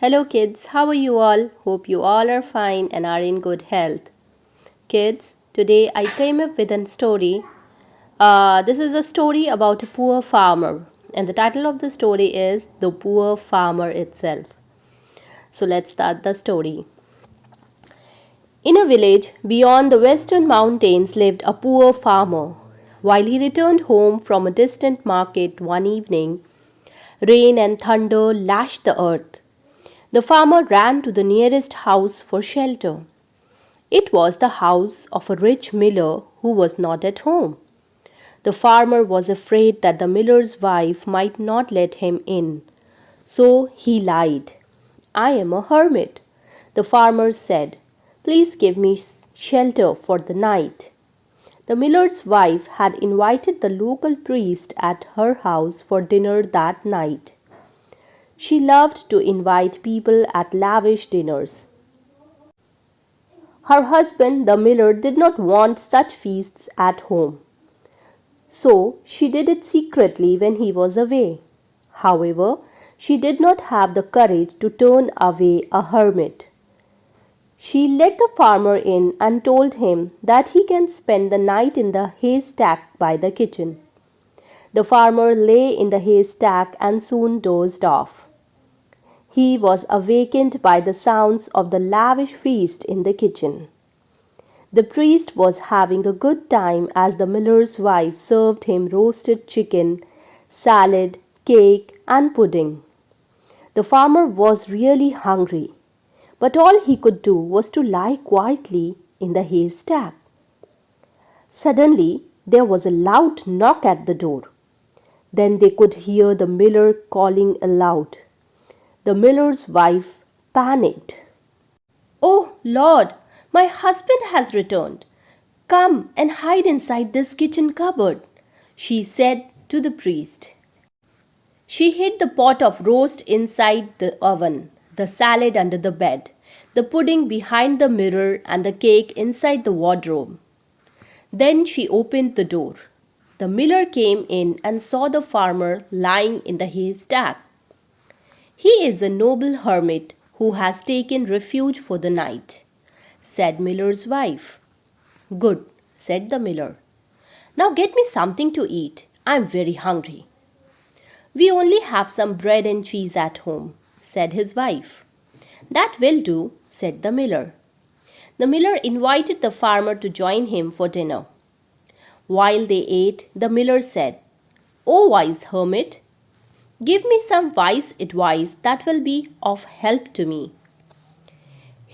Hello kids, how are you all? Hope you all are fine and are in good health. Kids, today I came up with a story. This is a story about a poor farmer, and the title of the story is The Poor Farmer Itself. So let's start the story. In a village beyond the western mountains lived a poor farmer. While he returned home from a distant market one evening, rain and thunder lashed the earth. The farmer ran to the nearest house for shelter. It was the house of a rich miller who was not at home. The farmer was afraid that the miller's wife might not let him in, so he lied. "I am a hermit," the farmer said. "Please give me shelter for the night." The miller's wife had invited the local priest at her house for dinner that night. She loved to invite people at lavish dinners. Her husband, the miller, did not want such feasts at home, so she did it secretly when he was away. However, she did not have the courage to turn away a hermit. She let the farmer in and told him that he can spend the night in the haystack by the kitchen. The farmer lay in the haystack and soon dozed off. He was awakened by the sounds of the lavish feast in the kitchen. The priest was having a good time as the miller's wife served him roasted chicken, salad, cake, and pudding. The farmer was really hungry, but all he could do was to lie quietly in the haystack. Suddenly, there was a loud knock at the door. Then they could hear the miller calling aloud. The miller's wife panicked. "Oh, Lord, my husband has returned. Come and hide inside this kitchen cupboard," she said to the priest. She hid the pot of roast inside the oven, the salad under the bed, the pudding behind the mirror, and the cake inside the wardrobe. Then she opened the door. The miller came in and saw the farmer lying in the haystack. "He is a noble hermit who has taken refuge for the night," said miller's wife. "Good," said the miller. "Now get me something to eat. I am very hungry." "We only have some bread and cheese at home," said his wife. "That will do," said the miller. The miller invited the farmer to join him for dinner. While they ate, the miller said, "O wise hermit, give me some wise advice that will be of help to me."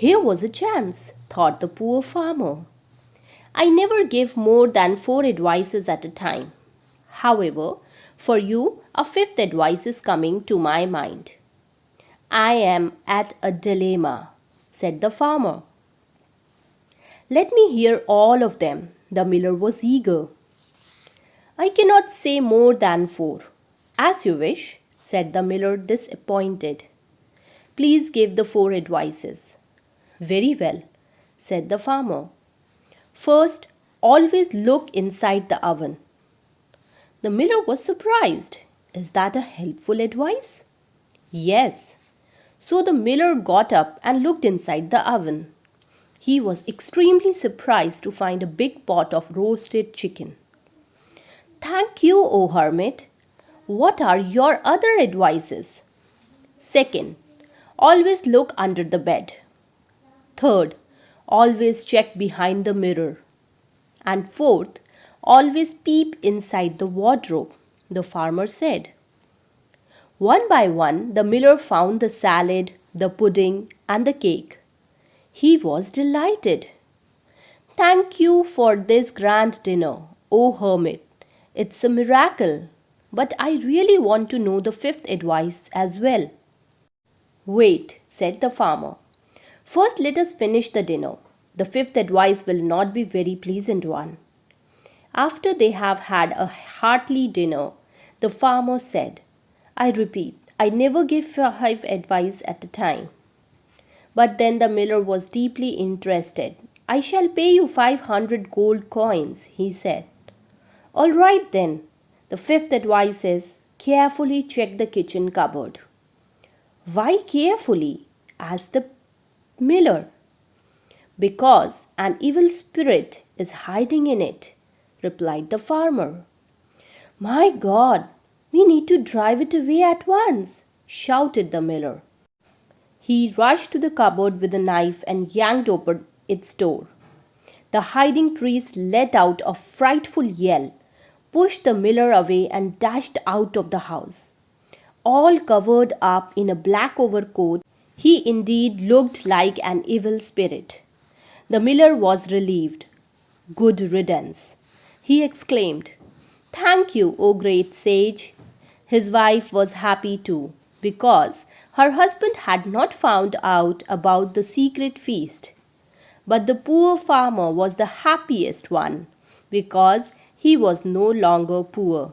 Here was a chance, thought the poor farmer. "I never give more than 4 advices at a time. However, for you, a fifth advice is coming to my mind." "I am at a dilemma," said the farmer. "Let me hear all of them." The miller was eager. "I cannot say more than 4. "As you wish," said the miller, disappointed. "Please give the 4 advices." "Very well," said the farmer. "First, always look inside the oven." The miller was surprised. "Is that a helpful advice?" "Yes." So the miller got up and looked inside the oven. He was extremely surprised to find a big pot of roasted chicken. "Thank you, O hermit. What are your other advices?" "Second, always look under the bed. Third, always check behind the mirror. And fourth, always peep inside the wardrobe," the farmer said. One by one, the miller found the salad, the pudding, and the cake. He was delighted. "Thank you for this grand dinner, O hermit. It's a miracle. But I really want to know the fifth advice as well." "Wait," said the farmer. "First, let us finish the dinner. The fifth advice will not be very pleasant one." After they have had a hearty dinner, the farmer said, "I repeat, I never give 5 advice at a time." But then the miller was deeply interested. "I shall pay you 500 gold coins," he said. "All right then. The fifth advice is, carefully check the kitchen cupboard." Why carefully? Asked the miller. Because an evil spirit is hiding in it, replied the farmer. My God, we need to drive it away at once, shouted the miller. He rushed to the cupboard with a knife and yanked open its door. The hiding priest let out a frightful yell, pushed the miller away, and dashed out of the house. All covered up in a black overcoat, he indeed looked like an evil spirit. The miller was relieved. Good riddance, he exclaimed. Thank you, O great sage. His wife was happy too, because her husband had not found out about the secret feast. But the poor farmer was the happiest one, because he was no longer poor.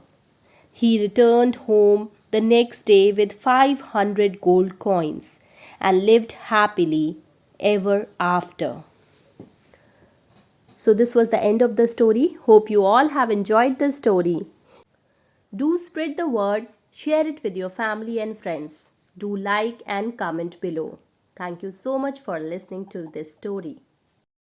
He returned home the next day with 500 gold coins and lived happily ever after. So, this was the end of the story. Hope you all have enjoyed the story. Do spread the word, share it with your family and friends. Do like and comment below. Thank you so much for listening to this story.